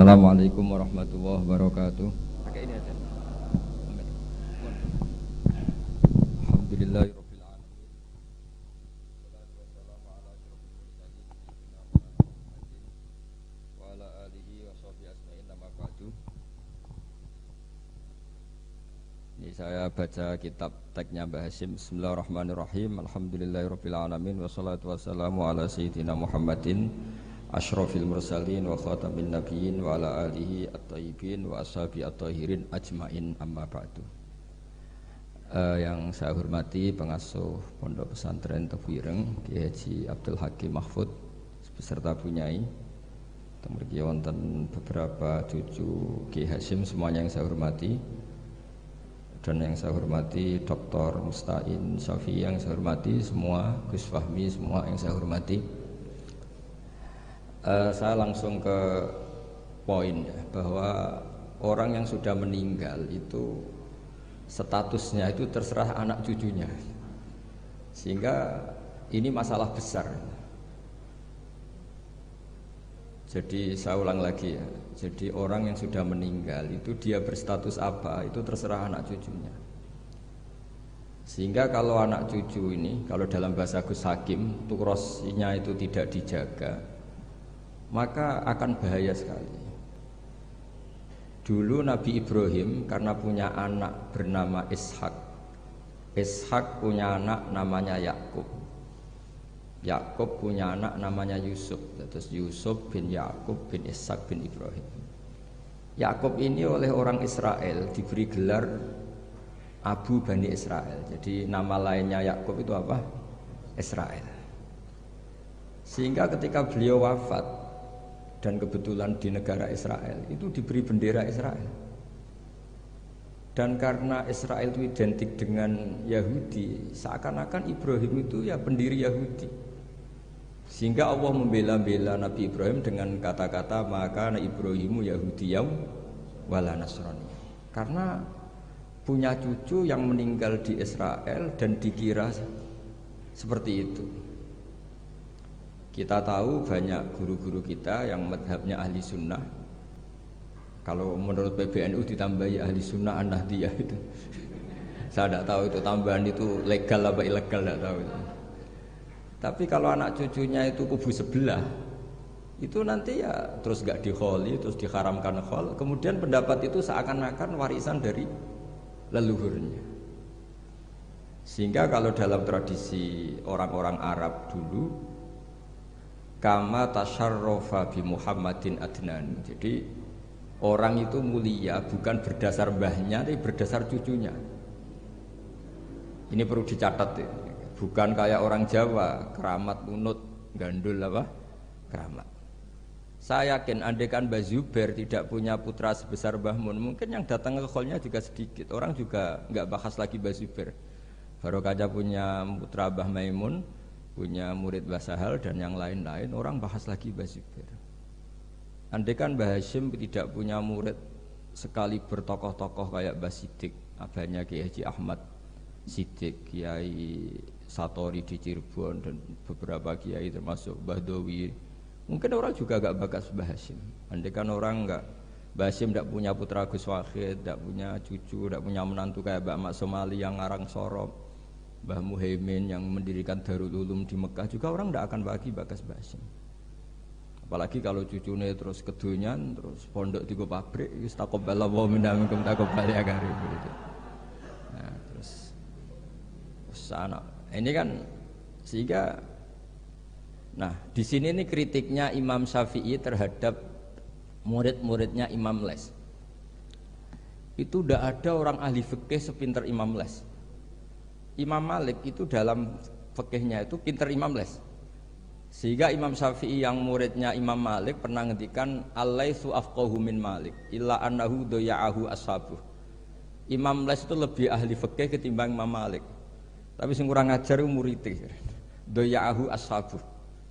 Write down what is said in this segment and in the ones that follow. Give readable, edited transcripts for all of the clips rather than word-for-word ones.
Assalamualaikum warahmatullahi wabarakatuh. Pakai ini aja. Amin. Alhamdulillahirabbil alamin. Wassalatu wassalamu ala asyrofil mursalin sayyidina Muhammadin wa ala alihi wa sahbihi ajmain amma ba'du. Ini saya baca kitab teksnya Mbah Hasyim. Bismillahirrahmanirrahim. Alhamdulillahirabbil alamin wassalatu wassalamu ala sayyidina Muhammadin asyrafil mursalin wa khatamin nabiyyin wa ala alihi at-thayyibin wa ashabi at-tahirin ajmain amma ba'du. Yang saya hormati pengasuh Pondok Pesantren Tebu Ireng Kiai Haji Abdul Hakim Mahfud beserta Bunyai. Mriki wonten beberapa cucu Kiai Hasyim semuanya yang saya hormati. Dan yang saya hormati Dr. Mustain Syafi'i yang saya hormati semua, Gus Fahmi semua yang saya hormati. Saya langsung ke poin ya, bahwa orang yang sudah meninggal itu statusnya itu terserah anak cucunya, sehingga ini masalah besar. Jadi saya ulang lagi ya, jadi orang yang sudah meninggal itu dia berstatus apa itu terserah anak cucunya. Sehingga kalau anak cucu ini, kalau dalam bahasa Gus Hakim tukrosnya itu tidak dijaga, maka akan bahaya sekali. Dulu Nabi Ibrahim karena punya anak bernama Ishak. Ishak punya anak namanya Yakub. Yakub punya anak namanya Yusuf. Terus Yusuf bin Yakub bin Ishak bin Ibrahim. Yakub ini oleh orang Israel diberi gelar Abu Bani Israel. Jadi nama lainnya Yakub itu apa? Israel. Sehingga ketika beliau wafat, dan kebetulan di negara Israel itu diberi bendera Israel, dan karena Israel itu identik dengan Yahudi, seakan-akan Ibrahim itu ya pendiri Yahudi, sehingga Allah membela-bela Nabi Ibrahim dengan kata-kata maka Ibrahimu Yahudiyam wala Nasrani, karena punya cucu yang meninggal di Israel dan dikira seperti itu. Kita tahu banyak guru-guru kita yang madhabnya ahli sunnah. Kalau menurut PBNU ditambahi ahli sunnah an-nahdiyah itu. Saya tidak tahu itu tambahan itu legal apa ilegal, tidak tahu itu. Tapi kalau anak cucunya itu kubu sebelah, itu nanti ya terus gak dikholi, terus diharamkan khol. Kemudian pendapat itu seakan-akan warisan dari leluhurnya. Sehingga kalau dalam tradisi orang-orang Arab dulu, kama tasyarrafa bi Muhammadin adnan. Jadi orang itu mulia bukan berdasar mbahnya, tapi berdasar cucunya. Ini perlu dicatat ya. Bukan kayak orang Jawa, keramat munut gandul apa? Keramat. Saya yakin andaikan Mbah Zubair tidak punya putra sebesar Mbah Mun, mungkin yang datang ke kholnya juga sedikit. Orang juga nggak bahas lagi Mbah Zubair. Baru kaca punya putra Mbah Maimun, punya murid Mbah Sahal dan yang lain-lain, orang bahas lagi Mbah Zubair. Andai kan Mbah Hasyim tidak punya murid sekali bertokoh-tokoh kayak Mbah Siddiq, abahnya Kiai Haji Ahmad Siddiq, Kiai Satori di Cirebon dan beberapa kiai termasuk Mbah Dowi, mungkin orang juga gak bakas Mbah Hasyim. Andai kan orang enggak, Mbah Hasyim tidak punya putra Gus Wahid, tidak punya cucu, tidak punya menantu kayak Mbah Mak Somali yang ngarang Sorop, Mbah Muhaimin yang mendirikan Darul Ulum di Mekah, juga orang tidak akan bagi bakas Mbah Hasyim. Apalagi kalau cucunya terus kedonyan, terus pondok di pabrik, istaqobbalallahu minna minkum taqabbal ya karim. Nah, terus sana ini kan sehingga, nah di sini nih kritiknya Imam Syafi'i terhadap murid-muridnya Imam Les. Itu tidak ada orang ahli fikih sepinter Imam Les. Imam Malik itu dalam fikihnya itu pinter Imam Les, sehingga Imam Syafi'i yang muridnya Imam Malik pernah ngendikan Al-Laitsu afqahu min Malik illa annahu doya'ahu ashabuh. Imam Les itu lebih ahli fikih ketimbang Imam Malik, tapi sing kurang ajar muridnya doya'ahu ashabuh.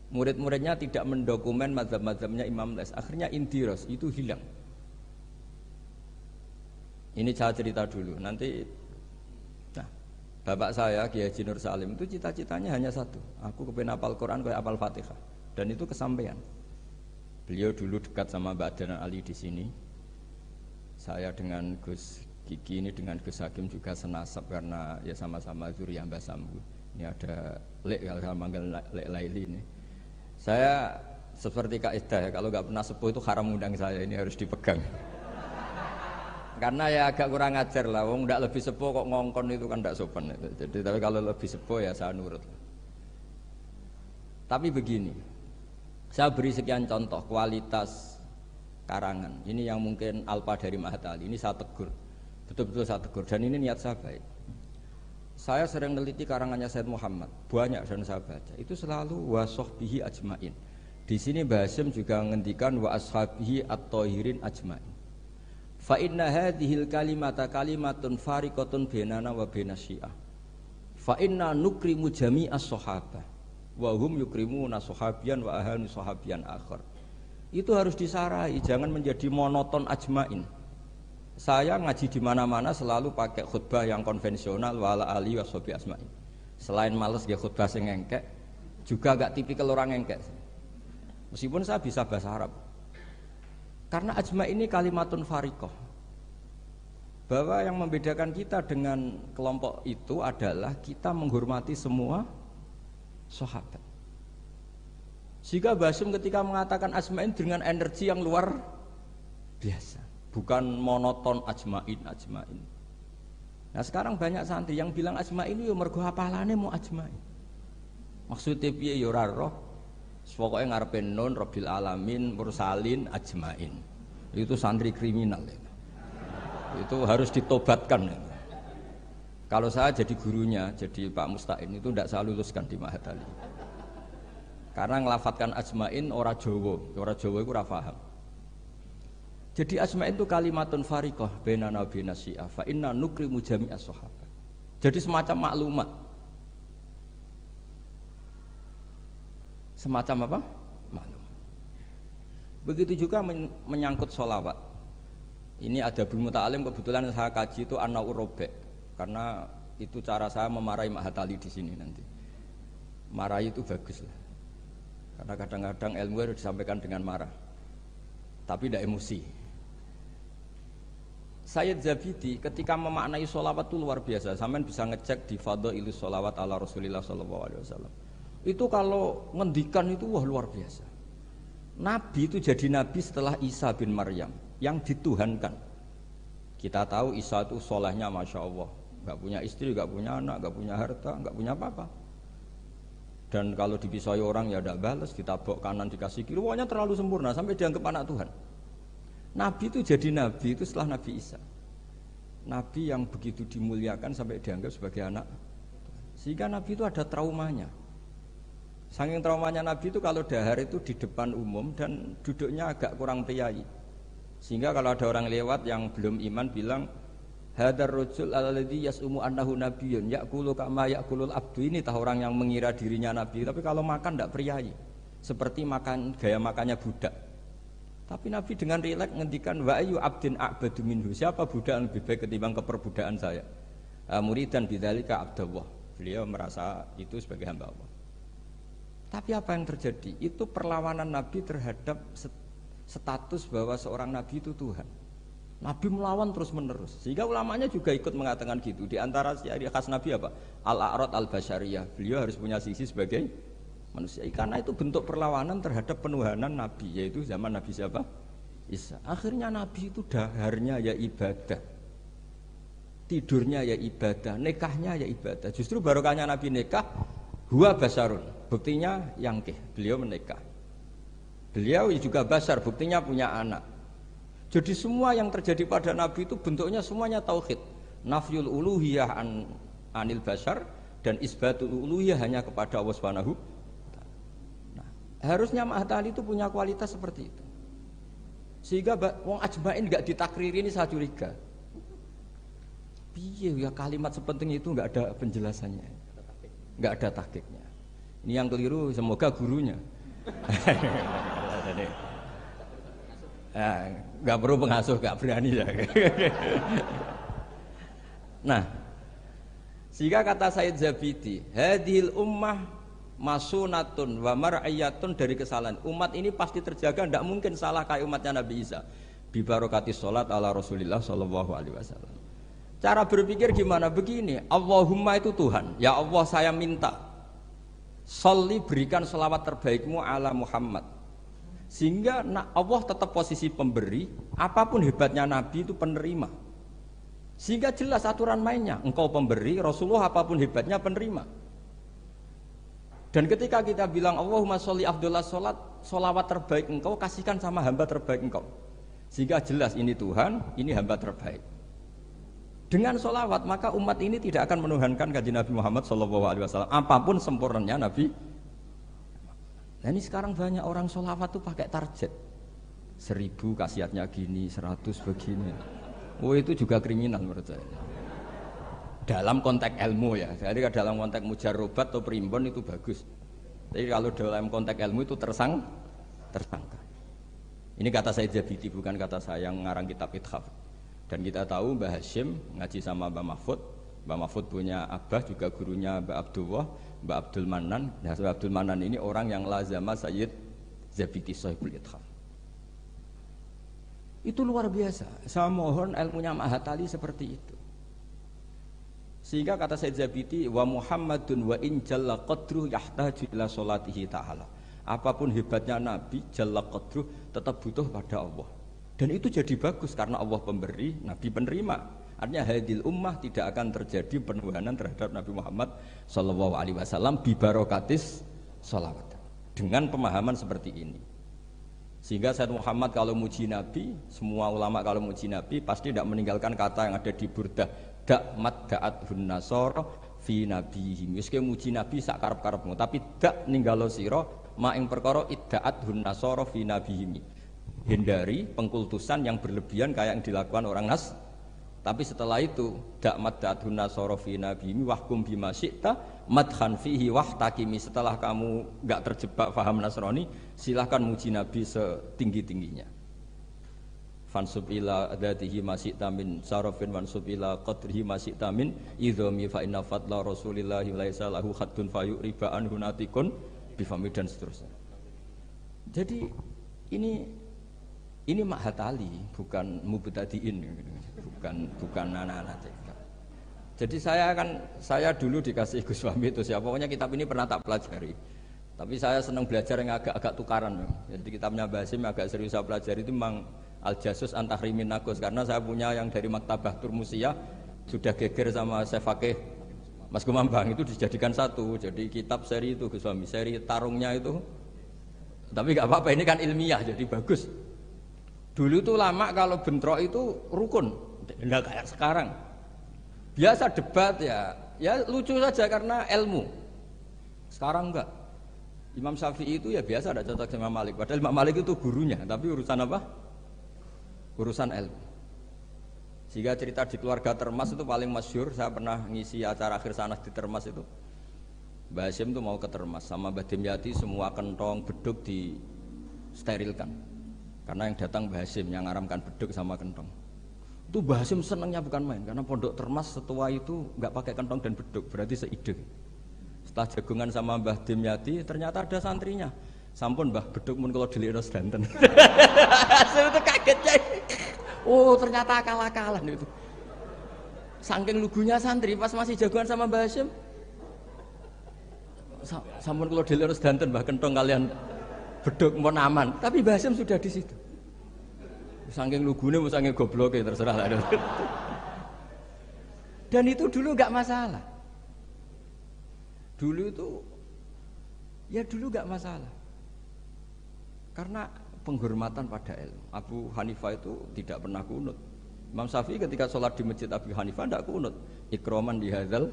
Murid-muridnya tidak mendokumen mazhab-mazhabnya Imam Les, akhirnya indiros itu hilang. Ini saya cerita dulu nanti. Bapak saya Kiai Haji Nur Salim itu cita-citanya hanya satu, aku kepengen hafal Quran kayak hafal Fatihah, dan itu kesampaian. Beliau dulu dekat sama Mbak Adnan Ali di sini. Saya dengan Gus Gigi ini dengan Gus Hakim juga senasab karena ya sama-sama zuriyah Mbah Sambu. Ini ada Lek, kalau saya manggil Lek Laili ini. Saya seperti Kak Ida ya, kalau nggak pernah sepuh itu haram undang saya, ini harus dipegang. Karena ya agak kurang ajar lah, wong nggak lebih sepuh kok ngongkon itu kan nggak sopan. Jadi tapi kalau lebih sepuh ya saya nurut. Tapi begini, saya beri sekian contoh kualitas karangan. Ini yang mungkin alpa dari Mahat Ali. Ini saya tegur, betul-betul saya tegur. Dan ini niat saya baik. Saya sering neliti karangannya Said Muhammad, banyak dan saya baca. Itu selalu wasohbihi ajmain. Di sini Mbah Hasyim juga menghentikan wa ashabihi at-thahirin ajmain. Fa inna hadhil kalimata kalimatun fariqatun bainana wa bainas syiah. Fa inna nukrimu jami'as sahabah wa hum yukrimuna sahabiyan wa ahanu sahabiyan akhar. Itu harus disarai, jangan menjadi monoton ajmain. Saya ngaji di mana-mana selalu pakai khutbah yang konvensional wala ali washabi asmain. Selain males nggih khutbah sing engkek, juga agak tipikal orang engkek. Meskipun saya bisa bahasa Arab. Karena ajma ini kalimatun fariqah. Bahwa yang membedakan kita dengan kelompok itu adalah kita menghormati semua sahabat. Jika Mbah Hasyim ketika mengatakan ajmain dengan energi yang luar biasa, bukan monoton ajmain. Nah sekarang banyak santri yang bilang ajmain itu ya mergo hafalane mau ajmain. Maksudnya piye ya ora roh. Pokoke ngarepe nun rabbil alamin mursalin ajmain. Itu santri kriminal itu. Itu harus ditobatkan. Kalau saya jadi gurunya, jadi Pak Musta'in itu tidak saya luluskan di Mahat Ali. Karena ngelafatkan ajmain orang Jawa itu ora paham. Jadi ajmain itu kalimatun fariqah bainana wa bainas syiah fa inna nukrimu jami'as sahabah. Jadi semacam maklumat. Semacam apa? Maklumat. Begitu juga menyangkut sholawat. Ini ada Bul Muta'alim, kebetulan saya kaji itu An-Naur Robek. Karena itu cara saya memarahi Mahat Ali di sini nanti. Marahi itu bagus lah. Karena kadang-kadang ilmu harus disampaikan dengan marah. Tapi tidak emosi. Sayyid Zabidi ketika memaknai sholawat itu luar biasa. Sampean bisa ngecek di Fadhailus Sholawat ala Rasulillah sallallahu alaihi wasallam. Itu kalau ngendikan itu wah luar biasa. Nabi itu jadi nabi setelah Isa bin Maryam yang dituhankan. Kita tahu Isa itu solehnya masya Allah, nggak punya istri, nggak punya anak, nggak punya harta, nggak punya apa-apa. Dan kalau dipisai orang ya tidak balas, ditabok kanan dikasih kiri, pokoknya terlalu sempurna sampai dianggap anak Tuhan. Nabi itu jadi nabi itu setelah Nabi Isa. Nabi yang begitu dimuliakan sampai dianggap sebagai anak. Sehingga Nabi itu ada traumanya. Saking traumanya Nabi itu kalau dahar itu di depan umum dan duduknya agak kurang priayi. Sehingga kalau ada orang lewat yang belum iman bilang hadar rajul alladzi yas'umu annahu nabiyyun ya'kulu kama ya'kulul abdu, ini tahu orang yang mengira dirinya nabi tapi kalau makan tidak priayi. Seperti makan gaya makannya budak. Tapi Nabi dengan rileks ngendikan wa ayu abdin a'badu minhu, siapa budak yang lebih baik ketimbang keperbudakan saya. Muridan bidzalika abdullah. Beliau merasa itu sebagai hamba Allah. Tapi apa yang terjadi? Itu perlawanan Nabi terhadap status bahwa seorang Nabi itu Tuhan. Nabi melawan terus menerus. Sehingga ulamanya juga ikut mengatakan gitu. Di antara ciri khas Nabi apa? Al-a'rad al-basyariyah. Beliau harus punya sisi sebagai manusia. Karena itu bentuk perlawanan terhadap penuhanan Nabi. Yaitu zaman Nabi siapa? Isa. Akhirnya Nabi itu daharnya ya ibadah. Tidurnya ya ibadah. Nikahnya ya ibadah. Justru barokahnya Nabi nikah huwa basarun, buktinya yangkih, beliau menikah. Beliau juga basar, buktinya punya anak. Jadi semua yang terjadi pada Nabi itu bentuknya semuanya tauhid. Nafyul uluhiyah anil basar dan isbatul uluhiyah hanya kepada Allah Subhanahu. Nah, harusnya Mahat Ali itu punya kualitas seperti itu. Sehingga wong ajmain enggak ditakriri, ini saya curiga. Piye ya kalimat sepenting itu enggak ada penjelasannya. Enggak ada tahqiqnya. Ini yang keliru, semoga gurunya. Enggak perlu pengasuh, enggak berani ya. Nah, sehingga kata Sayyid Zabidi, hadhil ummah masunatun wa mar'iyatun dari kesalahan. Umat ini pasti terjaga, tidak mungkin salah kayak umatnya Nabi Isa. Bi barokati sholat ala Rasulillah sallallahu alaihi wasallam. Cara berpikir gimana? Begini, Allahumma itu Tuhan. Ya Allah, saya minta sholli, berikan selawat terbaikmu ala Muhammad. Sehingga Allah tetap posisi pemberi, apapun hebatnya Nabi itu penerima. Sehingga jelas aturan mainnya, engkau pemberi, Rasulullah apapun hebatnya penerima. Dan ketika kita bilang Allahumma sholli afdhalus sholat, sholawat terbaik engkau kasihkan sama hamba terbaik engkau. Sehingga jelas ini Tuhan, ini hamba terbaik. Dengan sholawat maka umat ini tidak akan menuhankan kanjeng Nabi Muhammad SAW apapun sempurnanya Nabi. Nah ini sekarang banyak orang sholawat tuh pakai target 1000 khasiatnya gini, 100 begini. Oh itu juga kriminal menurut saya. Dalam konteks ilmu ya. Jadi dalam konteks mujarrobat atau primbon itu bagus. Tapi kalau dalam konteks ilmu itu tersangka. Ini kata saya Zabidi, bukan kata saya yang ngarang kitab Ithaf. Dan kita tahu Mbah Hashim ngaji sama Mbah Mahfud. Mbah Mahfud punya abah juga gurunya Mbah Abdullah, Mbah Abdul Manan. Nah, Mbah Abdul Manan ini orang yang lazama Sayyid Zabidi Sahibul Ithaf. Itu luar biasa. Saya mohon ilmunya Mahatali seperti itu. Sehingga kata Sayyid Zabidi, wa Muhammadun wa in jalla qadruh yahtaju ila sholatihi ta'ala. Apapun hebatnya Nabi, jalla qadruh tetap butuh pada Allah. Dan itu jadi bagus karena Allah pemberi, Nabi penerima. Artinya hadil ummah tidak akan terjadi penuhanan terhadap Nabi Muhammad sallallahu alaihi wasallam bi barokatis sholawat. Dengan pemahaman seperti ini. Sehingga Sayyid Muhammad kalau muji Nabi, semua ulama kalau muji Nabi pasti tidak meninggalkan kata yang ada di Burdah, dak mad da'at hun nasara fi nabihim. Wis muji Nabi sak karep-karepmu, tapi dak ninggalo sira ma ing perkara iddaat hun nasara fi nabihim. Hindari pengkultusan yang berlebihan kayak yang dilakukan orang Nas. Tapi setelah itu dak mad'atun nasara fi nabiyyi wahkum bima syi'ta madhan fihi wahtakimi. Setelah kamu enggak terjebak paham Nasrani, silahkan muji Nabi setinggi-tingginya. Fansub ila dzatihi ma syi'ta min sarafin wansub ila qadrihi ma syi'ta min idhami fa inna fadla rasulillahi laisa lahu haddun fayuriba anhu natikun bifami dan seterusnya. Jadi ini Mahatali, bukan mubtadiin, bukan anak-anak TK. Jadi saya dulu dikasih Gus Fahmi itu siapa, pokoknya kitab ini pernah tak pelajari. Tapi saya senang belajar yang agak tukaran. Jadi kitabnya Basim agak serius saya pelajari itu memang Al-Jasus Antahrimin Nagus, karena saya punya yang dari Maktabah Turmusiyah sudah geger sama saya Fakih Mas Kumambang itu dijadikan satu. Jadi kitab seri itu Gus Fahmi, seri tarungnya itu. Tapi nggak apa-apa, ini kan ilmiah jadi bagus. Dulu tuh lama kalau bentrok itu rukun, enggak kayak sekarang. Biasa debat ya lucu saja karena ilmu. Sekarang enggak. Imam Syafi'i itu ya biasa ada cocok sama Malik. Padahal Imam Malik itu gurunya, tapi urusan apa? Urusan ilmu. Sehingga cerita di keluarga Termas itu paling masyhur. Saya pernah ngisi acara akhir sanah di Termas itu. Mbah Hasyim tuh mau ke Termas sama Mbah Dimyati, semua kentong beduk disterilkan. Karena yang datang Mbah Hasyim yang ngaramkan beduk sama kentong. Itu Mbah Hasyim senangnya bukan main, karena pondok Termas setua itu nggak pakai kentong dan beduk, berarti seide. Setelah jagungan sama Mbah Dimyati, ternyata ada santrinya. Sampun Mbah beduk mun kula delikno sedanten. Hasyim itu kaget ya. Oh ternyata akal-akalan itu. Saking lugunya santri pas masih jagungan sama Mbah Hasyim. Sampun kula delikno sedanten Mbah kentong kalian beduk mau aman, tapi Mbah Hasyim sudah di situ. Saking lugune, saking gobloke terserah lah. Dan itu dulu nggak masalah. Dulu nggak masalah. Karena penghormatan pada ilmu. Abu Hanifah itu tidak pernah kunut. Imam Syafi'i ketika sholat di masjid Abu Hanifah tidak kunut. Ikroman di hadzal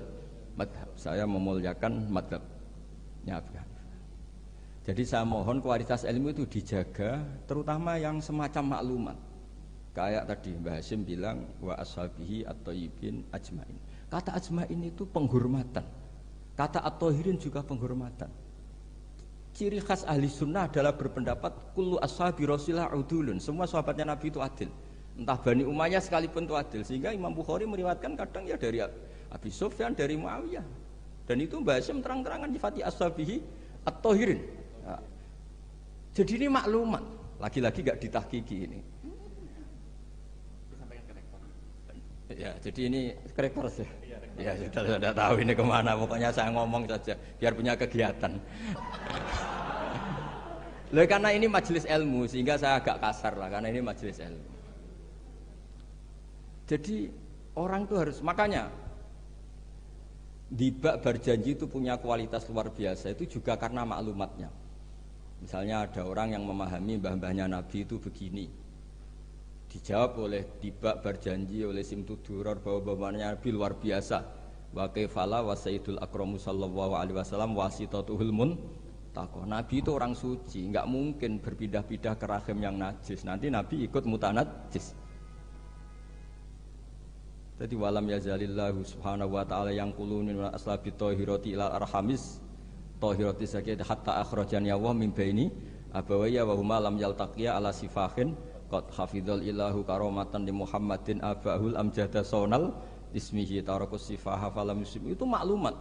madhab. Saya memuliakan madhabnya Abu Hanifah. Jadi saya mohon kualitas ilmu itu dijaga, terutama yang semacam maklumat. Kayak tadi Mbah Hasyim bilang wa ashabihi at-thayyibin ajmain. Kata ajmain itu penghormatan. Kata at-thahirin juga penghormatan. Ciri khas ahli sunnah adalah berpendapat kullu ashabi Rasulillah udulun. Semua sahabatnya Nabi itu adil. Entah Bani Umayyah sekalipun itu adil. Sehingga Imam Bukhari meriwayatkan kadang ya dari Abi Sufyan, dari Muawiyah. Dan itu Mbah Hasyim terang-terangan nyifati ashabihi At-Tahirin. Nah, jadi ini maklumat. Lagi-lagi gak ditahkiki ini. Ya, jadi ini rektor ya. Ya, sudah tahu ini kemana. Pokoknya saya ngomong saja, biar punya kegiatan. Loh, karena ini majelis ilmu, sehingga saya agak kasar lah, karena ini majelis ilmu. Jadi orang itu harus, makanya dibak berjanji itu punya kualitas luar biasa, itu juga karena maklumatnya. Misalnya ada orang yang memahami mbah-mbahnya Nabi itu begini, dijawab oleh dibak berjanji oleh Simtudurar bahwa mbah-mbahnya Nabi luar biasa. Wa kaifala wa sayyidul akramu sallallahu alaihi wasallam wasitatuhul muntaqah. Nabi itu orang suci, enggak mungkin berpindah-pindah ke rahim yang najis. Nanti Nabi ikut mutanajis. Jadi walam yazalillahu subhanahu wa ta'ala yang kulunin wa aslabi tohiroti ilal arhamis tohiroti sakit hatta akhrajan yawah min baini abawaya wa huma lam yaltaqiya ala sifahin qad hafidhal ilahu karomatan di Muhammadin abahul amjada sonal ismihi tarakus sifaha falam yusim. Itu maklumat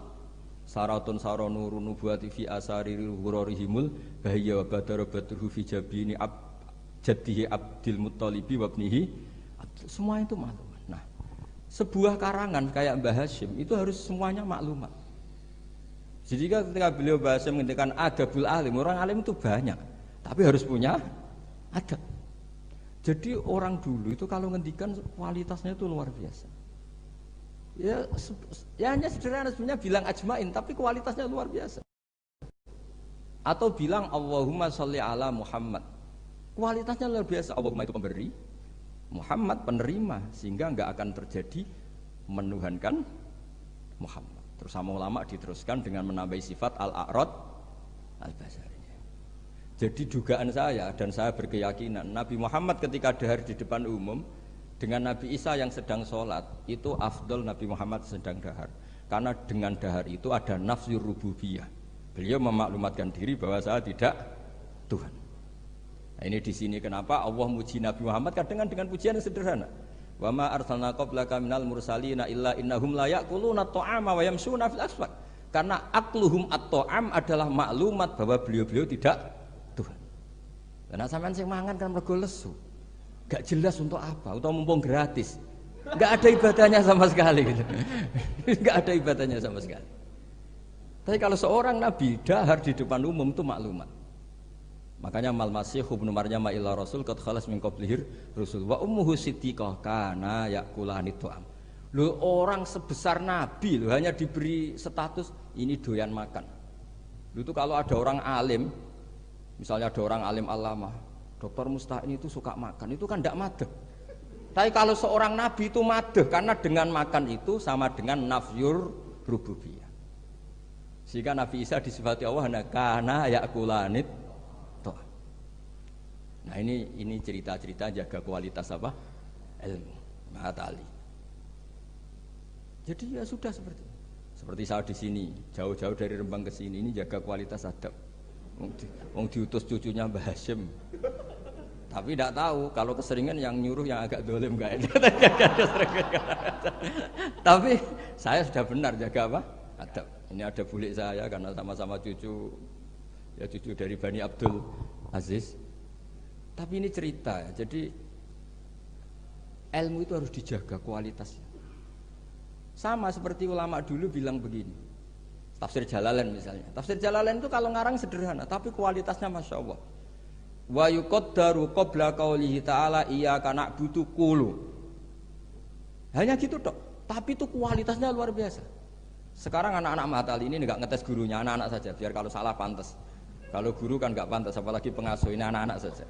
saratun saronurun nubuwati fi asari hurorihimul bahaya wa badara badruhu fi jabini jadihi abdil muttalibi wabnihi. Semua itu maklumat. Sebuah karangan kayak Mbah Hashim itu harus semuanya maklumat. Jadi ketika beliau Mbah Hashim menghentikan adabul alim, orang alim itu banyak, tapi harus punya adab. Jadi orang dulu itu kalau ngendikan kualitasnya itu luar biasa. Ya hanya sederhana sebenarnya bilang ajmain, tapi kualitasnya luar biasa. Atau bilang Allahumma sholli ala Muhammad, kualitasnya luar biasa. Allahumma itu pemberi, Muhammad penerima, sehingga enggak akan terjadi menuhankan Muhammad. Terus sama ulama diteruskan dengan menambahi sifat al-a'rad al-basari. Jadi dugaan saya dan saya berkeyakinan Nabi Muhammad ketika dahar di depan umum dengan Nabi Isa yang sedang sholat itu afdol Nabi Muhammad sedang dahar, karena dengan dahar itu ada nafsur rububiyah. Beliau memaklumatkan diri bahwa saya tidak Tuhan. Nah, ini di sini kenapa Allah muji Nabi Muhammad kadang dengan pujian yang sederhana. Wa ma arsalna qablaka minal mursalina illa innahum la ya'kuluna at-ta'ama wa yamshuna fil aswaq. Karena akluhum at-ta'am adalah maklumat bahwa beliau-beliau tidak Tuhan. Karena sampean sing mangan kan mergo lesu. Gak jelas untuk apa, atau mumpung gratis. Gak ada ibadahnya sama sekali gitu. Gak ada ibadahnya sama sekali. Tapi kalau seorang nabi dahar di depan umum itu maklumat. Makanya mal masih ibnu Maryam illa rasul qad khalas min qablihir rusul wa ummuhu siddiqah kana yakulani tu'am. Lu orang sebesar nabi lu hanya diberi status ini doyan makan. Lu itu kalau ada orang alim, misalnya ada orang alim alama, Dr. Musta'in itu suka makan, itu kan tidak madeh. Tapi kalau seorang nabi itu madeh karena dengan makan itu sama dengan nafyur rububiyah. Sehingga Nabi Isa disifati Allah kana yakulanit. Nah ini cerita-cerita jaga kualitas apa? Ilmu, matali. Jadi ya sudah seperti saya di sini, jauh-jauh dari Rembang ke sini ini jaga kualitas adab. Wong diutus cucunya Mbah Hashim. Tapi tidak tahu kalau keseringan yang nyuruh yang agak dolim enggak. Tapi saya sudah benar jaga apa? Adab. Ini ada bulik saya karena sama-sama cucu dari Bani Abdul Aziz. Tapi ini cerita, jadi ilmu itu harus dijaga kualitasnya. Sama seperti ulama dulu bilang begini, tafsir Jalalain misalnya. Tafsir Jalalain itu kalau ngarang sederhana, tapi kualitasnya masya Allah. Wa yuqaddaru qabla qaulihi ta'ala iyyaka na'budu qulu. Hanya gitu dok, tapi itu kualitasnya luar biasa. Sekarang anak-anak matali ini nggak ngetes gurunya, anak-anak saja, biar kalau salah pantas. Kalau guru kan nggak pantas, apalagi pengasuh, ini anak-anak saja.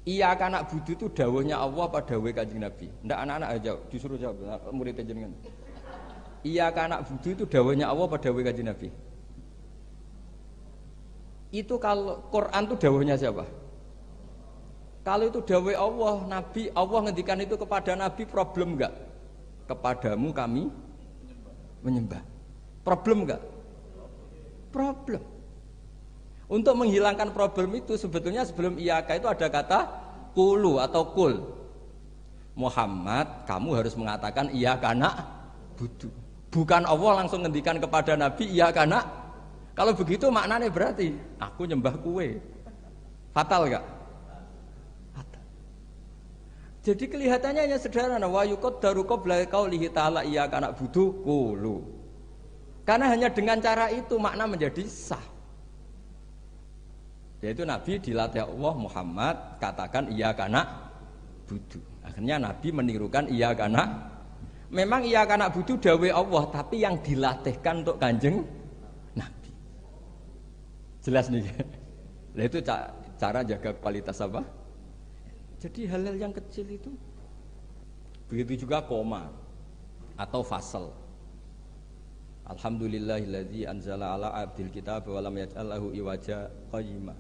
Iya anak budu itu dawuhnya Allah pada dawuh Kanjeng Nabi. Ndak anak-anak aja disuruh jawab murid jenengan. Iya anak budu itu dawuhnya Allah pada dawuh Kanjeng Nabi. Itu kalau Quran itu dawuhnya siapa? Kalau itu dawuh Allah, Nabi, Allah ngendikan itu kepada Nabi, problem enggak? Kepadamu kami menyembah. Problem enggak? Problem. Untuk menghilangkan problem itu sebetulnya sebelum iyaka itu ada kata kulu atau kul. Muhammad, kamu harus mengatakan iyaka na'budu. Bukan Allah langsung ngendikan kepada Nabi iyaka na'budu. Kalau begitu maknanya berarti aku nyembah kue. Fatal enggak? Fatal. Jadi kelihatannya hanya sederhana, wa yuqaddaru qabla qaulihi ta'ala iyyaka na'budu qulu. Karena hanya dengan cara itu makna menjadi sah. Yaitu Nabi dilatih Allah Muhammad katakan iyyaka na'budu. Akhirnya Nabi menirukan iyyaka na'budu. Memang iyyaka na'budu dawe Allah, tapi yang dilatihkan untuk Kanjeng Nabi. Jelas nih. Nah itu cara jaga kualitas apa? Jadi hal-hal yang kecil itu. Begitu juga koma atau fasal. Alhamdulillahilladzi anzala ala abdil kitab wa lam yaj'al lahu iwaja qayyima.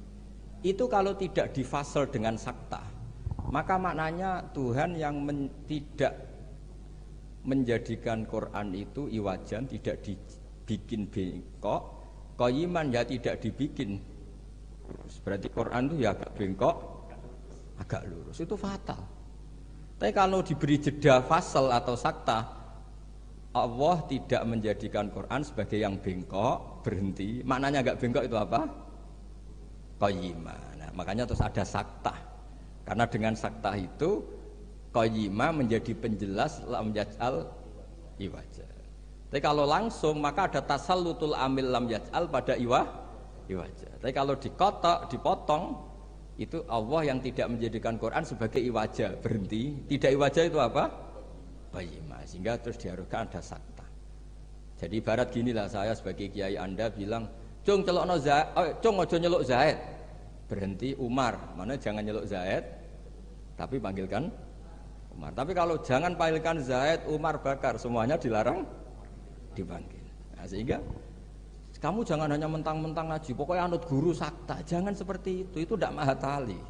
Itu kalau tidak difasal dengan sakta, maka maknanya Tuhan yang tidak menjadikan Quran itu iwajan, tidak dibikin bengkok, qayyiman ya tidak dibikin. Berarti Quran itu ya agak bengkok, agak lurus. Itu fatal. Tapi kalau diberi jeda fasal atau sakta, Allah tidak menjadikan Quran sebagai yang bengkok, berhenti. Maknanya agak bengkok itu apa? Qayyimah. Nah, makanya terus ada sakta. Karena dengan sakta itu qayyimah menjadi penjelas lam yaj'al iwaja. Tapi kalau langsung maka ada tasallutul amil lam yaj'al pada iwaja. Tapi kalau dipotong itu Allah yang tidak menjadikan Quran sebagai iwaja, berhenti. Tidak iwaja itu apa? Qayyimah. Sehingga terus diharuskan ada sakta. Jadi ibarat ginilah saya sebagai kiai Anda bilang, "Cung celokno Zaid, cung aja nyeluk Zaid." Berhenti Umar. Mana jangan nyeluk Zaid, tapi panggilkan Umar. Tapi kalau jangan panggilkan Zaid, Umar, Bakar, semuanya dilarang dipanggil. Nah, sehingga kamu jangan hanya mentang-mentang ngaji, pokoknya anut guru sakta. Jangan seperti itu tidak mahatali.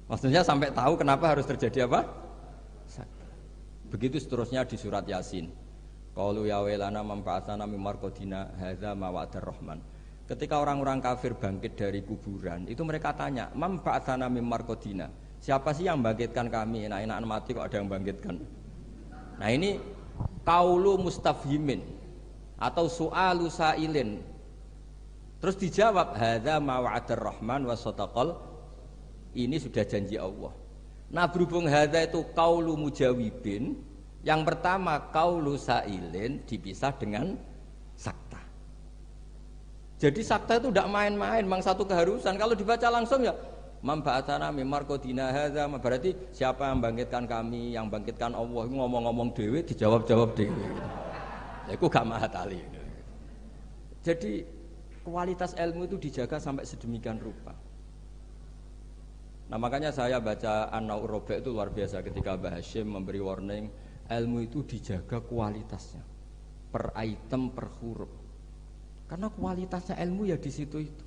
Maksudnya sampai tahu kenapa harus terjadi apa? Sakta. Begitu seterusnya di surat Yasin. Qalu ya wailana manfa'atana mim marqadina hadza ma wa'adar rahman. Ketika orang-orang kafir bangkit dari kuburan, itu mereka tanya, manfa'atana mim marqadina. Siapa sih yang bangkitkan kami? Enak-enakan mati kok ada yang bangkitkan. Nah, ini qaulu mustafhimin atau su'alu sa'ilin. Terus dijawab hadza ma wa'adar rahman wa sadaqal. Ini sudah janji Allah. Nah, berhubung hadza itu qaulu mujawibin, yang pertama qaulu sa'ilin dipisah dengan sakta. Jadi sakta itu tidak main-main, memang satu keharusan. Kalau dibaca langsung ya mamba'atana mimar kodina hadza, berarti siapa yang bangkitkan kami, yang bangkitkan Allah. Ngomong-ngomong dewe dijawab-jawab dewe. Ya iku gak mahatali. Jadi kualitas ilmu itu dijaga sampai sedemikian rupa. Nah, makanya saya baca An-Naur Robe itu luar biasa ketika Mbah Hashim memberi warning, ilmu itu dijaga kualitasnya per item, per huruf. Karena kualitasnya ilmu ya di situ itu.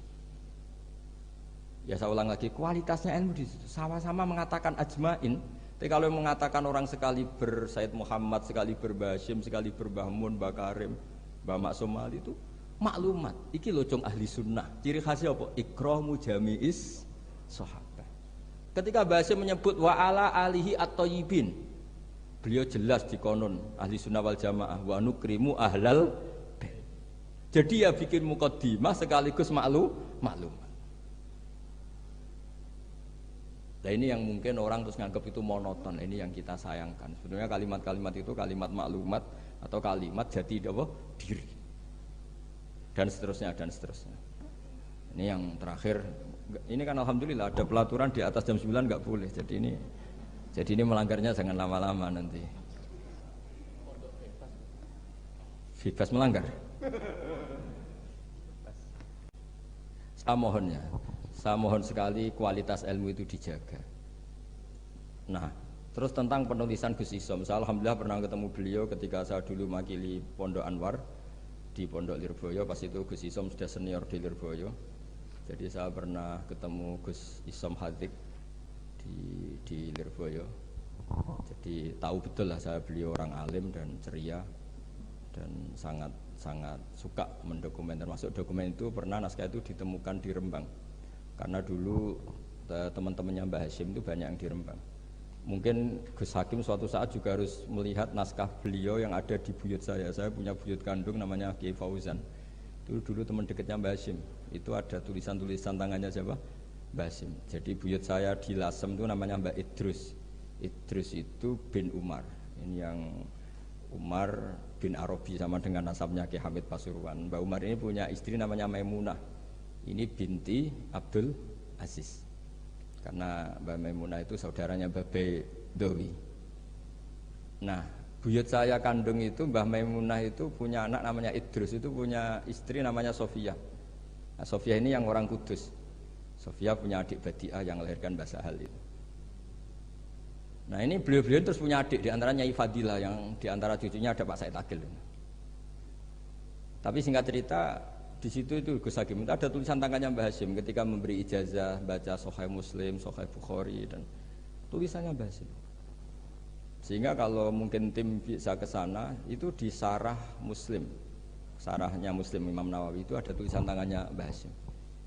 Ya saya ulang lagi, kualitasnya ilmu di situ. Sama-sama mengatakan ajmain. Tapi kalau mengatakan orang sekali Said Muhammad, sekali Mbah Hashim, sekali Mbah Mun, Mbah Karim, Mbah Maksum Ali itu maklumat. Iki lho cung ahli sunnah. Ciri khasnya apa? Ikramu jami'is sahabat. Ketika Mbah Hashim menyebut wa ala alihi at-thayyibin, beliau jelas di konon ahli sunnah wal jamaah wa nukrimu ahlal. Jadi ya bikin mukaddimah sekaligus maklum. Nah ini yang mungkin orang terus nganggap itu monoton. Ini yang kita sayangkan. Sebenarnya kalimat-kalimat itu kalimat maklumat atau kalimat jati diri. Dan seterusnya. Ini yang terakhir. Ini kan alhamdulillah ada pelaturan di atas jam 9 nggak boleh. Jadi ini melanggarnya jangan lama-lama nanti. Bebas melanggar. Saya mohon sekali kualitas ilmu itu dijaga. Nah, terus tentang penulisan Gus Isom, saya alhamdulillah pernah ketemu beliau ketika saya dulu makili Pondok Anwar di Pondok Lirboyo. Pas itu Gus Isom sudah senior di Lirboyo. Jadi saya pernah ketemu Gus Isom Hadik di Lirboyo. Jadi tahu betul lah beliau orang alim dan ceria dan sangat suka mendokumenter. Termasuk dokumen itu pernah naskah itu ditemukan di Rembang. Karena dulu teman-temannya Mbah Hashim itu banyak yang di Rembang. Mungkin Gus Hakim suatu saat juga harus melihat naskah beliau yang ada di buyut saya. Saya punya buyut kandung namanya Kiai Fauzan. Itu dulu teman dekatnya Mbah Hasyim. Itu ada tulisan-tulisan tangannya siapa? Mbah Hasyim. Jadi buyut saya di Lasem itu namanya Mbak Idrus. Idrus itu bin Umar. Ini yang Umar bin Arabi sama dengan nasabnya Ki Hamid Pasuruan. Mbak Umar ini punya istri namanya Maimunah. Ini binti Abdul Aziz. Karena Mbak Maimunah itu saudaranya Mbah Bedowi. Nah, buyut saya kandung itu Mbah Maimunah itu punya anak namanya Idrus, itu punya istri namanya Sofia. Nah, Sofia ini yang orang Kudus. Sofia punya adik Badi'ah yang melahirkan Mbah Sahal itu. Nah, ini beliau-beliau terus punya adik, diantaranya Ifadilah, yang diantara cucunya ada Pak Said Agil. Tapi singkat cerita, di situ itu Gus Hakim itu ada tulisan tangannya Mbah Hasyim ketika memberi ijazah baca Sahih Muslim, Sahih Bukhari, dan tulisannya Mbah Hasyim. Sehingga kalau mungkin tim bisa ke sana, itu di Sarah Muslim, Sarahnya Muslim Imam Nawawi itu ada tulisan tangannya Mbah Hasyim.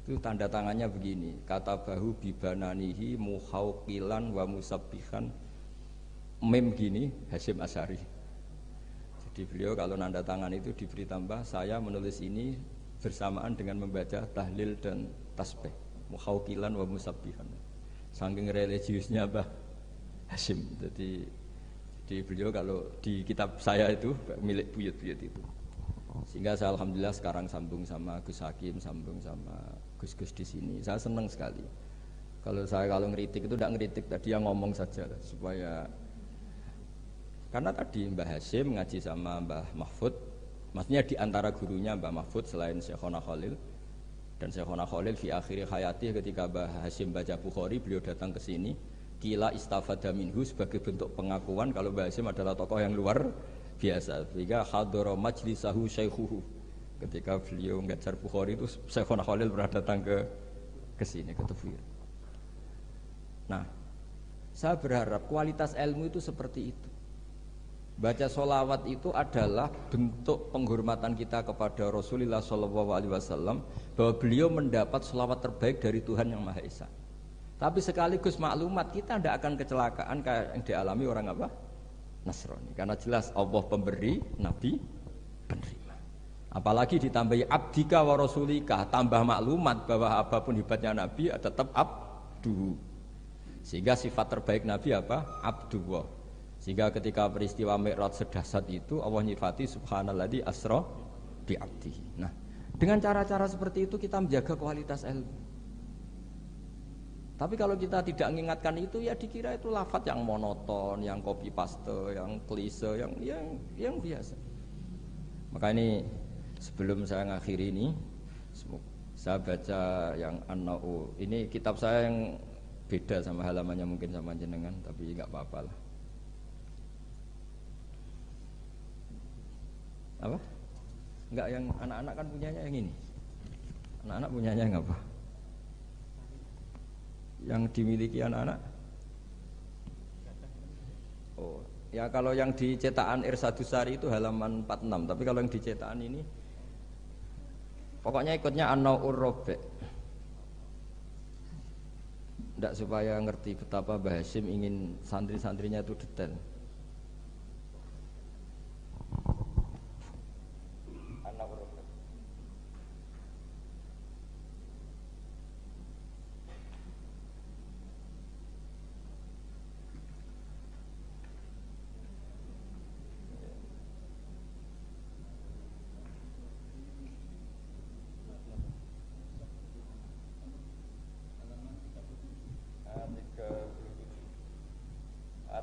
Itu tanda tangannya begini, kata bahu bibananihi muhauqilan wa musabbihan, mem gini Hasyim Asy'ari. Jadi beliau kalau nanda tangan itu diberi tambah, saya menulis ini bersamaan dengan membaca tahlil dan tasbih, muhauqilan wa musabbihan. Saking religiusnya Mbah Hasyim. Jadi beliau kalau di kitab saya itu milik buyut-buyut itu. Sehingga saya alhamdulillah sekarang sambung sama Gus Hakim, sambung sama Gus-gus di sini. Saya senang sekali. Kalau ngeritik itu tidak ngeritik, tadi yang ngomong saja supaya, karena tadi Mbah Hasyim ngaji sama Mbah Mahfud, maksudnya di antara gurunya Mbah Mahfud selain Syekhona Khalil, dan Syekhona Khalil fi akhiri hayati ketika Mbah Hasyim baca Bukhari, beliau datang ke sini, kila istafada minhu sebagai bentuk pengakuan kalau Mbah Hasyim adalah tokoh yang luar biasa. Sehingga hadara majlisahu syaikhuhu, ketika beliau ngajar Bukhari itu Syekhona Khalil pernah datang ke sini, ke Tafsir. Nah, saya berharap kualitas ilmu itu seperti itu. Baca sholawat itu adalah bentuk penghormatan kita kepada Rasulullah SAW, bahwa beliau mendapat sholawat terbaik dari Tuhan yang Maha Esa. Tapi sekaligus maklumat, kita tidak akan kecelakaan kayak yang dialami orang apa? Nasrani. Karena jelas Allah pemberi, Nabi penerima. Apalagi ditambahi abdika wa rasulika, tambah maklumat bahwa apapun hebatnya Nabi tetap abdu. Sehingga sifat terbaik Nabi apa? Abdullah. Sehingga ketika peristiwa Mi'raj sedahsyat itu Allah nyifati subhanalladzi asra bi abdihi. Nah, dengan cara-cara seperti itu kita menjaga kualitas ilmu. Tapi kalau kita tidak mengingatkan itu, ya dikira itu lafaz yang monoton, yang copy paste, yang klise, yang biasa. Maka ini sebelum saya ngakhiri ini, saya baca yang An-Na'u. Ini kitab saya yang beda sama halamannya mungkin sama jenengan, tapi nggak apa-apa lah. Apa? Enggak, yang anak-anak kan punyanya yang ini. Anak-anak punyanya yang apa? Yang dimiliki anak-anak? Oh, ya kalau yang di cetakan Irsadusari itu halaman 46, tapi kalau yang di cetakan ini pokoknya ikutnya An-Naw'ur Rabi'. Tidak, supaya ngerti betapa Mbah Hasyim ingin santri-santrinya itu detail.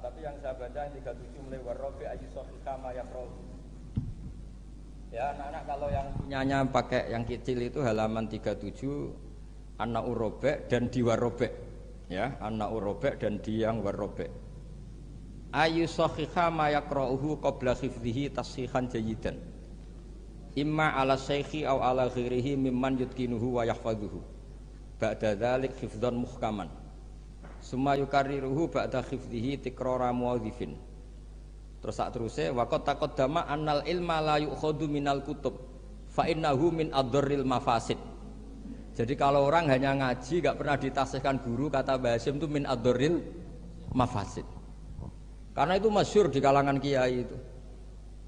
Tapi yang saya baca yang 37 mulai warrobi ayyusohika mayakroh. Ya anak-anak, kalau yang punyanya pakai yang kecil itu halaman 37 An-Na'ur Rabi' dan di warrobi. Ya, An-Na'ur Rabi' dan di yang warrobi. Ayyusohika mayakrohu qabla khifdihi tashihan jayidan. Imma ala syekhi aw ala ghirihi mimman yutkinuhu wa yahfaduhu. Ba'da dzalik hifdzan muhkaman. Summa yukarriruhu ba'da khifdihi tikrara muwadhifin. Terus sak teruse waqad taqaddama annal ilma la yu'khadhu minal kutub fa innahu min adharril mafasid. Jadi kalau orang hanya ngaji enggak pernah ditasihkan guru, kata Mbah Hasyim itu min adharril mafasid. Karena itu masyhur di kalangan kiai itu.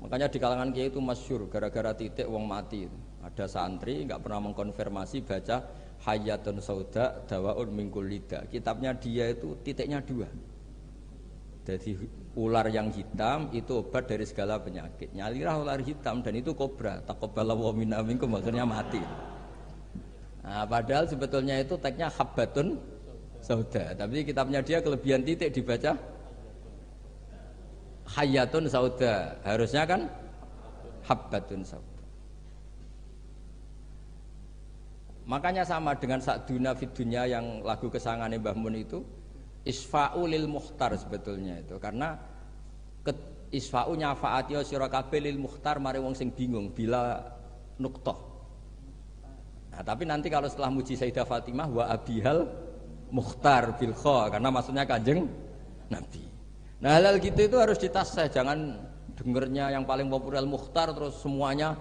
Makanya di kalangan kiai itu masyhur gara-gara titik wong mati itu. Ada santri nggak pernah mengkonfirmasi baca Hayyatun Sauda Dawaun Mingkul Lida. Kitabnya dia itu titiknya 2. Jadi ular yang hitam itu obat dari segala penyakit. Nyalirah ular hitam dan itu kobra. Taqabbalallahu minna minkum, maksudnya mati. Nah, padahal sebetulnya itu teksnya Habbatun Sauda. Tapi kitabnya dia kelebihan titik dibaca Hayyatun Sauda. Harusnya kan Habbatun Sauda. Makanya sama dengan Sa'duna fid dunya yang lagu kesangane Mbah Mun itu isfa'u lil mukhtar sebetulnya itu karena isfa'u nyafaati sira kabeh lil mukhtar mari wong sing bingung bila nuqtah. Nah, tapi nanti kalau setelah muji Sayyidah Fatimah wa abihal mukhtar bil kha karena maksudnya Kanjeng Nabi. Nah, hal gitu itu harus ditasih, jangan dengernya yang paling populer mukhtar terus semuanya.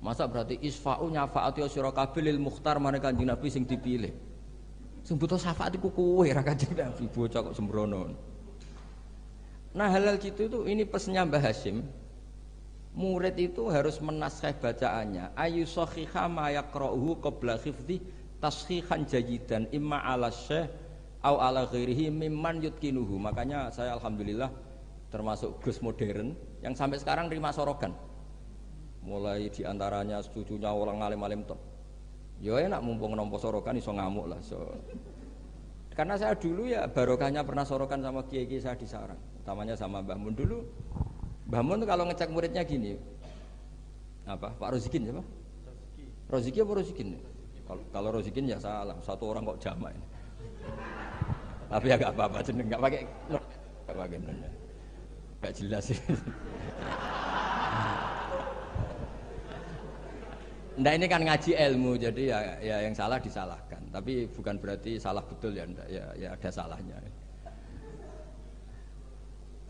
Masa berarti isfa'u nyafaati sira kabeh lil mukhtar mari Kanjeng Nabi sing dipilih. Sing butuh syafaat iku kowe ra Kanjeng Nabi, bocah kok sembrono. Nah, hal gitu itu ini pesannya Mbah Hasyim. Murid itu harus menaskah bacaannya. Ayu sahiha ma yaqra'uhu qabla hifdhi tashihan jayidan imma ala syekh au ala ghairihi mimman yutkinuhu. Makanya saya alhamdulillah termasuk Gus modern yang sampai sekarang terima sorogan. Mulai diantaranya cucunya orang alim-alim top. Ya enak mumpung nompo sorokan iso ngamuk lah. Karena saya dulu ya barokahnya pernah sorokan sama kiai-kiai saya di sarang, utamanya sama Mbah Mun dulu. Mbah Mun tuh kalau ngecek muridnya gini, apa Pak Rozikin siapa? Roziki apa Rozikin? Kalau Rozikin ya salah, satu orang kok jamak ini. Tapi agak apa-apa jeneng, nggak pakai nggak jelas sih. Ndak ini kan ngaji ilmu, jadi ya yang salah disalahkan. Tapi bukan berarti salah betul ya, ndak. Ya ada salahnya.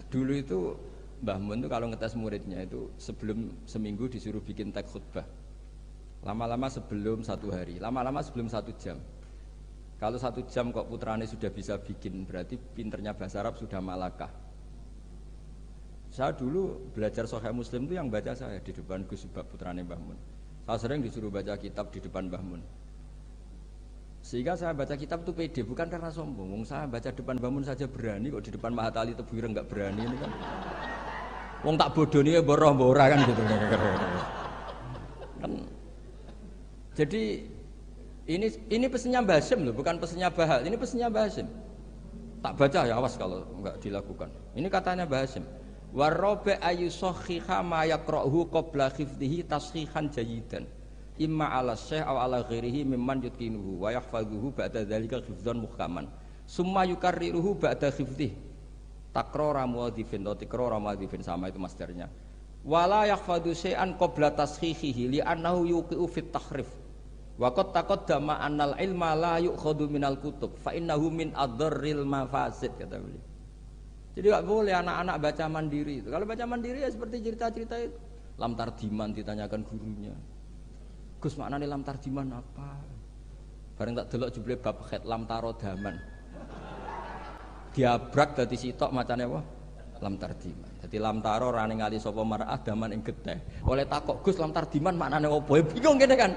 Dulu itu Mbah Mun tuh kalau ngetes muridnya itu sebelum seminggu disuruh bikin teks khutbah. Lama-lama sebelum 1 hari, lama-lama sebelum 1 jam. Kalau 1 jam kok putrane sudah bisa bikin, berarti pinternya bahasa Arab sudah malakah. Saya dulu belajar Sahih Muslim itu yang baca saya di depan Gus Subab putrane Mbah Mun. Saya sering disuruh baca kitab di depan Mbah Mun. Sehingga saya baca kitab itu pede, bukan karena sombong. Saya baca depan Mbah Mun saja berani, kok di depan Mahatali Tebuireng enggak berani ini kan. Wong tak bodoni ya boroh-bora kan gitu. Kan. Jadi ini pesannya Mbah Hasyim loh, bukan pesannya Bahal. Ini pesannya Mbah Hasyim. Tak baca ya awas kalau enggak dilakukan. Ini katanya Mbah Hasyim. Warobe ayu sohiha ma yaqra'uhu qabla hifdhihi tashihan jayidan imma ala syekh aw ala ghairihi mimman yutqinuhu wa yahfazuhu ba'da dzalika hifdzan muhkaman summa yukarriruhu ba'da hifdhihi takrara muadzifin atau tikrara muadzifin sama itu masdarnya wala yahfadzu syai'an qabla tashihihi li annahu yuqi'u fit tahrif wa qad taqaddama annal ilma la yu'khadhu minal kutub fa innahu min adharril mafasid kata beliau. Jadi nggak boleh anak-anak baca mandiri itu. Kalau baca mandiri ya seperti cerita-cerita itu. Lam Tardiman ditanyakan gurunya. Gus maknane Lam Tardiman apa? Bareng tak delok jebule bab khet Lam Tarodaman. Diabrak dadi sitok macane apa? Lam Tardiman. Dadi Lam Taro rane ngali sapa mar'ah daman ing geteh. Oleh takok Gus Lam Tardiman maknane apa? Bingung kene kan.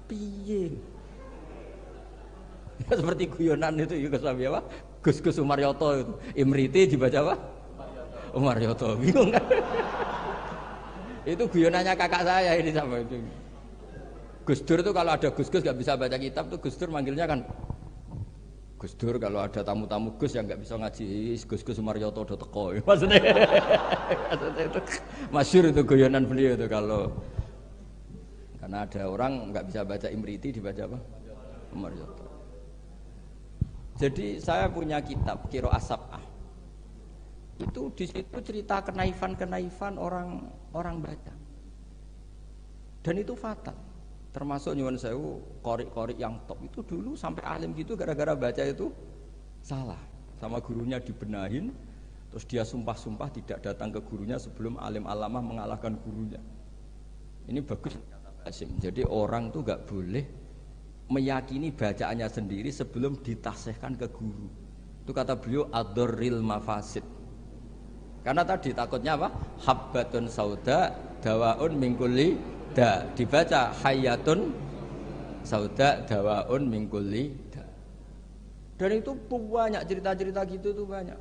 Piye? Ya, seperti guyonan itu ya Gus apa? Gus Umaryoto itu Imriti dibaca apa? Umaryoto bingung kan? Itu guyonannya kakak saya ini sama itu. Gus Dur itu kalau ada Gus gak bisa baca kitab tuh Gus Dur manggilnya kan Gus Dur. Kalau ada tamu-tamu Gus yang gak bisa ngaji Gus Umaryoto udah teko maksudnya itu masyhur itu guyonan beliau itu kalau karena ada orang gak bisa baca Imriti dibaca apa? Umaryoto. Jadi saya punya kitab Qiraah Sab'ah. Itu di situ cerita kenaifan orang baca. Dan itu fatal. Termasuk nyuwun sewu qori yang top itu dulu sampai alim gitu gara-gara baca itu salah. Sama gurunya dibenahin, terus dia sumpah-sumpah tidak datang ke gurunya sebelum alim alamah mengalahkan gurunya. Ini bagus kata Hasyim. Jadi orang tuh gak boleh meyakini bacaannya sendiri sebelum ditasihkan ke guru. Itu kata beliau ad-darril mafasid. Karena tadi takutnya apa? Habbatun sauda dawaun min kulli da. Dibaca hayatun sauda dawaun min kulli da. Dan itu banyak cerita-cerita gitu tuh banyak.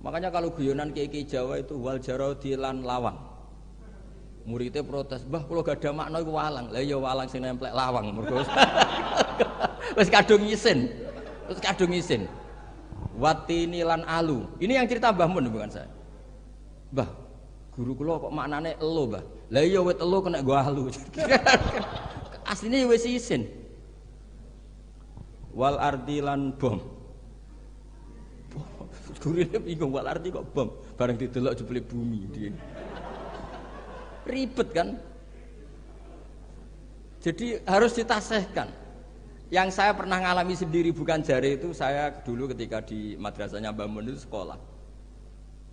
Makanya kalau guyonan kiai Jawa itu wal jarodi lan lawang. Muridnya protes, "Mbah kula gak ada makna iku walang." Lah ya walang sing nemplek lawang mergo wis kadung isin. Terus kadung isin. Watini lan alu. Ini yang cerita Mbah Mun bukan saya. Mbah, guru kula kok maknane elo, Mbah. Lah iya wit elo kena nggo alu. Asline wis isin. Wal ardi lan bom. Gurune bingung wal ardi kok bom. Bareng didelok jebule bumi dia. Ribet kan? Jadi harus ditasehkan. Yang saya pernah ngalami sendiri bukan jari itu, saya dulu ketika di madrasahnya Mbah Mun itu sekolah.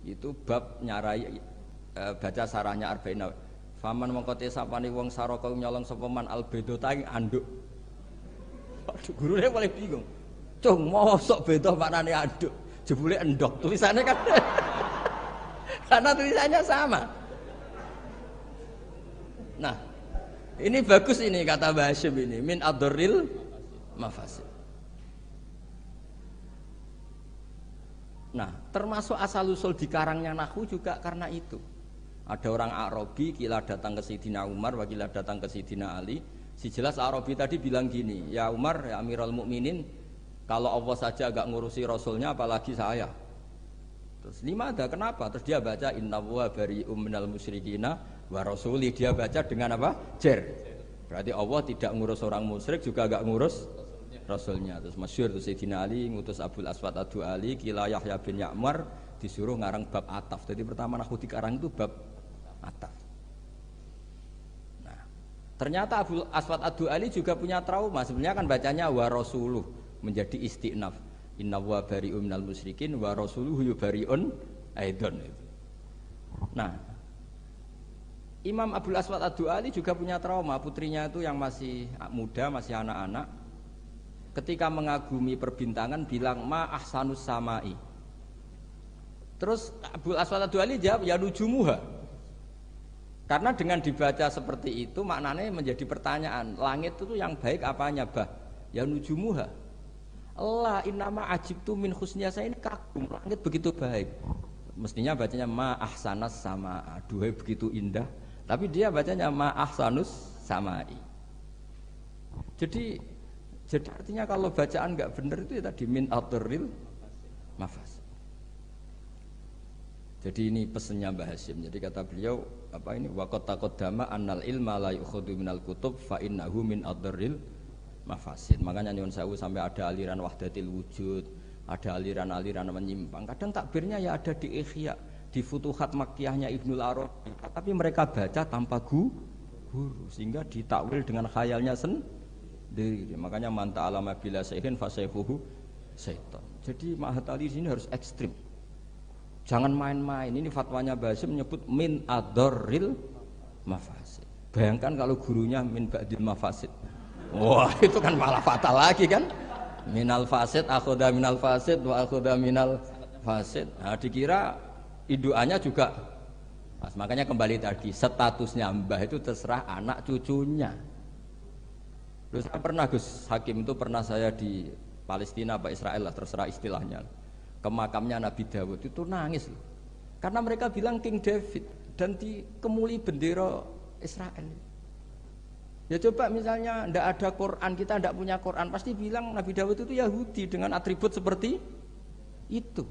Itu bab nyarai baca sarahnya Arba'in. Faman mongkote sapane wong saraka nyolong sapa man albedota ing anduk. Waduh, gurune paling bingung. Cung, mosok beda maknane anduk. Jebule endok tulisannya kan. Karena tulisannya sama. Nah, ini bagus ini kata Mbah Hasyim ini min adoril mafasid. Nah, termasuk asal usul di karangnya nahwu juga karena itu. Ada orang Arabi kila datang ke Sayyidina Umar, wakila datang ke Sayyidina Ali. Si jelas Arabi tadi bilang gini, "Ya Umar, ya Amirul Mukminin, kalau Allah saja agak ngurusi Rasulnya, apalagi saya." Terus lima ada kenapa? Terus dia baca innallaha bari'um minal musyrikina wa rasuli. Dia baca dengan apa? Jer. Berarti Allah tidak ngurus orang musyrik juga agak ngurus Rasulnya. Terus masyhur tuh Sayyidina Ali ngutus Abul Aswad Ad-Du'ali kila Yahya bin Ya'mar disuruh ngarang bab ataf. Jadi pertama nahwu dikarang itu bab ataf. Nah, ternyata Abul Aswad Ad-Du'ali juga punya trauma. Sebenarnya kan bacanya wa rasuluh menjadi istinaf. Inna wa bari'un minal musyrikin wa rasuluhu yubari'un aidon itu. Nah, Imam Abul Aswad Ad-Du'ali juga punya trauma. Putrinya itu yang masih muda, masih anak-anak, ketika mengagumi perbintangan bilang ma ahsanus samai. Terus Abul Aswad Ad-Du'ali jawab ya nujumuha. Karena dengan dibaca seperti itu maknanya menjadi pertanyaan, langit itu yang baik apanya, Bah? Ya nujumuha. Allah innama ajibtu min husniya, saya ini kagum langit begitu baik. Mestinya bacanya ma ahsanas sama, duhai begitu indah. Tapi dia bacanya ma ahsanus samai. Jadi artinya kalau bacaan nggak benar itu ya tadi min aturil mafas. Jadi ini pesannya Mbah Hasyim. Jadi kata beliau apa ini waqad taqaddama annal ilma la yukhadhu minal kutub fa innahu min aturil mafasid. Makanya nyuwun sewu sampai ada aliran wahdatil wujud, ada aliran-aliran menyimpang. Kadang takbirnya ya ada di Ihya, di Futuhat Makkiyahnya Ibnul Arabi. Tapi mereka baca tanpa guru sehingga ditakwil dengan khayalnya sendiri. Makanya man ta'alama bila sayhin fasayfuhu syaitan. Jadi Mahatali sini harus ekstrim. Jangan main-main. Ini fatwanya Mbah Hasyim menyebut min adorril mafasid. Bayangkan kalau gurunya min ba'dil mafasid. Wah, itu kan malah fatal lagi kan? Minal fasid akhoda minal fasid wa akhoda minal fasid. Nah, dikira induannya juga pas. Makanya kembali tadi statusnya Mbah itu terserah anak cucunya. Terus saya pernah Gus Hakim itu pernah saya di Palestina apa Israel lah terserah istilahnya. Ke makamnya Nabi Dawud itu nangis loh. Karena mereka bilang King David dan dikemuli bendera Israel. Ya coba misalnya ndak ada Quran, kita ndak punya Quran, pasti bilang Nabi Dawud itu Yahudi dengan atribut seperti itu.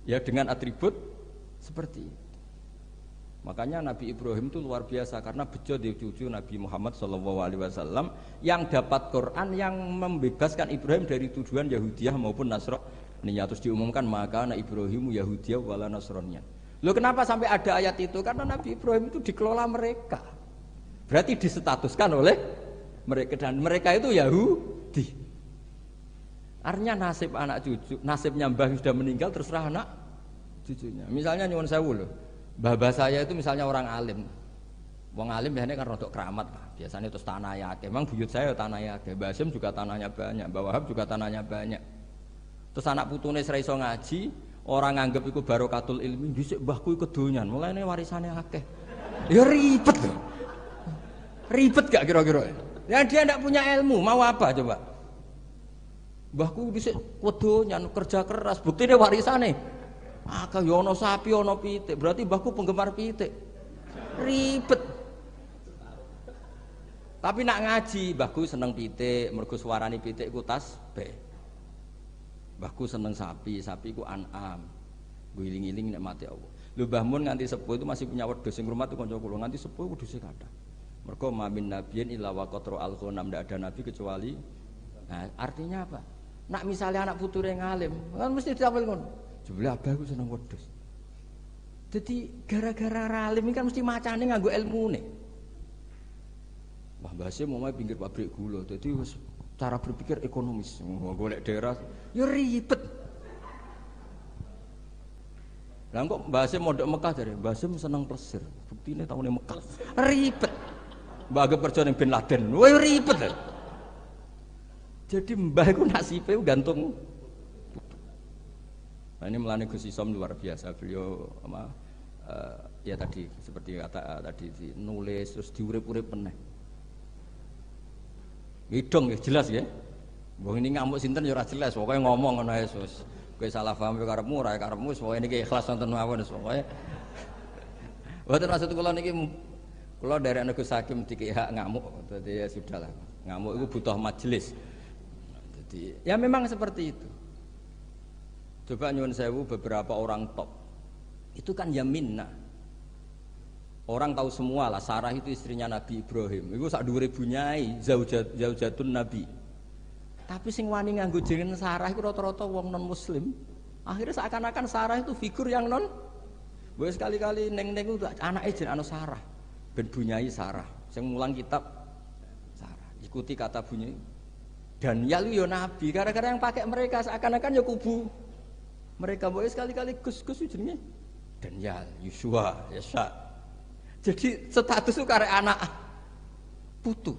Ya dengan atribut seperti itu. Makanya Nabi Ibrahim itu luar biasa karena bejo di cucu Nabi Muhammad SAW yang dapat Quran yang membebaskan Ibrahim dari tuduhan Yahudiyah maupun Nasraniyah. Terus diumumkan maka anak Ibrahim Yahudiyah wala Nasraniyah. Loh kenapa sampai ada ayat itu? Karena Nabi Ibrahim itu dikelola mereka. Berarti disetatuskan oleh mereka dan mereka itu Yahudi. Artinya nasib anak cucu, nasibnya mbah sudah meninggal terserah anak cucunya. Misalnya nyuwun sewu loh. Mbah saya itu misalnya orang alim. Wong alim biasanya kan rodok keramat lah. Biasanya terus tanah ya. Memang buyut saya tanah ya. Mbah Hasyim juga tanahnya banyak. Mbah Wahab juga tanahnya banyak. Terus anak putune ora iso ngaji, orang nganggep iku barokatul ilmi, dhisik mbahku iku kedonyan, mulane warisane akeh. Ya ribet loh. Ribet gak kira-kira? Ya dia ndak punya ilmu, mau apa coba? Mbahku dhisik kedonyan, kerja keras, buktine warisane akeh ya ana sapi, ana pitik. Berarti mbahku penggemar pitik. Ribet. Tapi nak ngaji, mbahku seneng pitik, mergo suarane pitik ku tasbih. Mbahku seneng sapi, sapi ku an'am. Guling-giling nikmati Allah. Lho Mbah Mun nganti sepuh itu masih punya wedhus sing rumah tuh kanca kula, nganti sepuh wedhuse kathah. Mergo mamin nabiyyin illa wa qatra al-ghanam, ndak ada nabi kecuali. Nah, artinya apa? Nak misalnya anak puture ngalim, kan mesti ditampil ngono. Jebule abahku seneng wedhus. Jadi gara-gara alim kan mesti macane nganggo ilmune. Wah, Mbah Hasyim mau pinggir pabrik gula, jadi cara berpikir ekonomis, golek daerah, ya ribet. Lah kok Mbah Hasyim mondok Mekah jare, Mbah Hasyim seneng plesir, buktine taune Mekah, ribet. Mbah Agep kerja ning Bin Laden, wah ribet. Jadi Mbah iku nasibe gantung. Nah, ini melani Gus Isom luar biasa, beliau ya tadi seperti kata tadi nulis terus diurip-urip meneh. Hidung ya jelas ya. Wong ini ngamuk sinten ya ora jelas, pokoke ngomong ngono ae sus. Kowe salah paham yo karepmu ora karepmu, pokoke niki ikhlas wonten mawon pokoke. Mboten maksud kula niki kula nderek Gus Hakim dikek hak ngamuk, dadi ya sudahlah. Ngamuk itu butuh majelis. Jadi ya memang seperti itu. Coba nyuwun sewu beberapa orang top. Itu kan yaminna. Orang tahu semua lah, Sarah itu istrinya Nabi Ibrahim. Itu sak dhuwure bunyai, zaujatun Nabi. Tapi sing wani nganggo jeneng Sarah itu rata-rata wong non muslim. Akhirnya seakan-akan Sarah itu figur yang non. Boleh sekali-kali neng-neng itu anaknya jeneng anu Sarah. Ben bunyai Sarah. Sing mulang kitab Sarah. Ikuti kata bunyai. Dan ya lu yo Nabi. Gara-gara yang pakai mereka seakan-akan ya kubu. Mereka boleh sekali-kali Gus-Gus jenenge Daniel, Yusua, Yesa. Jadi status itu karek anak putu.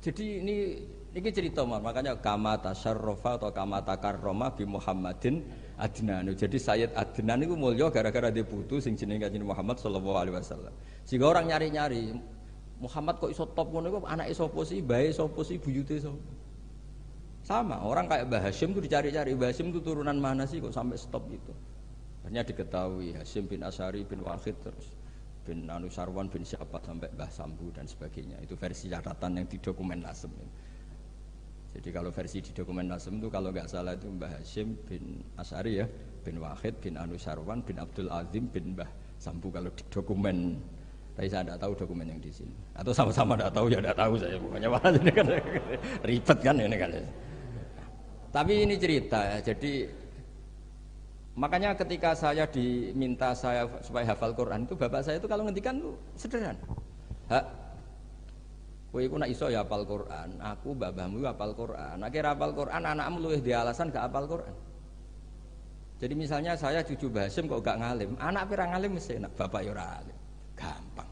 Jadi ini cerita makanya kama tasyarrafa atau kama takarrama bi Muhammadin Adnan. Jadi Sayyid Adnan itu mulya gara-gara dia putu sing jenenge Kanjeng Muhammad sallallahu alaihi wasallam. Sehingga orang nyari-nyari Muhammad kok iso top ngono iku anake sapa sih, bae sapa sih, buyute sapa. Sama, orang kayak Mbah Hasyim itu dicari-cari, Mbah Hasyim itu turunan mana sih kok sampai stop gitu. Akhirnya diketahui Hasyim bin Asy'ari bin Wahid terus bin Anusarwan bin siapa sampai Mbah Sambu dan sebagainya. Itu versi catatan yang di dokumen Nasem. Jadi kalau versi di dokumen Nasem itu kalau nggak salah itu Mbah Hasyim bin Asy'ari ya, bin Wahid bin Anusarwan bin Abdul Azim bin Mbah Sambu kalau di dokumen. Tapi saya tidak tahu dokumen yang di sini. Atau sama-sama tidak tahu ya tidak tahu saya. Pokoknya malah ini kan ribet kan ini kan. Tapi ini cerita ya. Jadi makanya ketika saya diminta saya supaya hafal Quran itu bapak saya itu kalau ngendikan itu sederhana. Hak, kowe iku nak iso ya hafal Quran, aku babahmu hafal Quran. Nek ora hafal Quran anakmu luwih di alasan gak hafal Quran. Jadi misalnya saya cucu Mbah Hasyim kok gak ngalim, anak pirang ngalim mesti nak bapak ya ora alim. Gampang.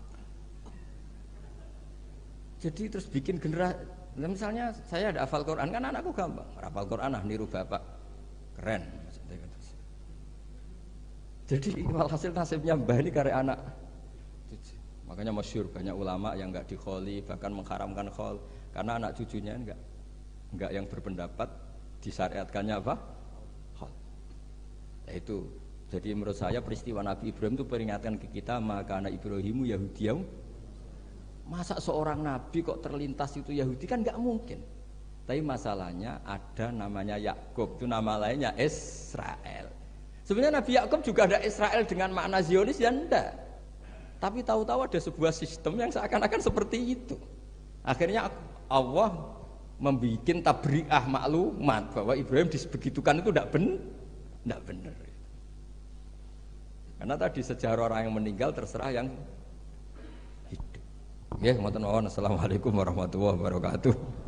Jadi terus bikin generasi, misalnya saya ada hafal Quran kan anakku gampang, hafal Quran niru bapak, keren. Jadi walhasil nasibnya Mbah ini karek anak. Makanya masyhur banyak ulama yang enggak dikholi bahkan mengharamkan khol karena anak cucunya enggak yang berpendapat disyariatkannya apa? Khol. Nah, itu. Jadi menurut saya peristiwa Nabi Ibrahim itu peringatkan ke kita maka anak Ibrahimu Yahudiyah. Masa seorang nabi kok terlintas itu Yahudi kan enggak mungkin. Tapi masalahnya ada namanya Yakub, itu nama lainnya Israel. Sebenarnya Nabi Yakub juga ada Israel dengan makna Zionis ya enggak. Tapi tahu-tahu ada sebuah sistem yang seakan-akan seperti itu. Akhirnya Allah membuat tabri'ah maklumat bahwa Ibrahim disebegitukan itu tidak benar. Karena tadi sejarah orang yang meninggal terserah yang hidup. Ya, ngoten mawon. Assalamualaikum warahmatullahi wabarakatuh.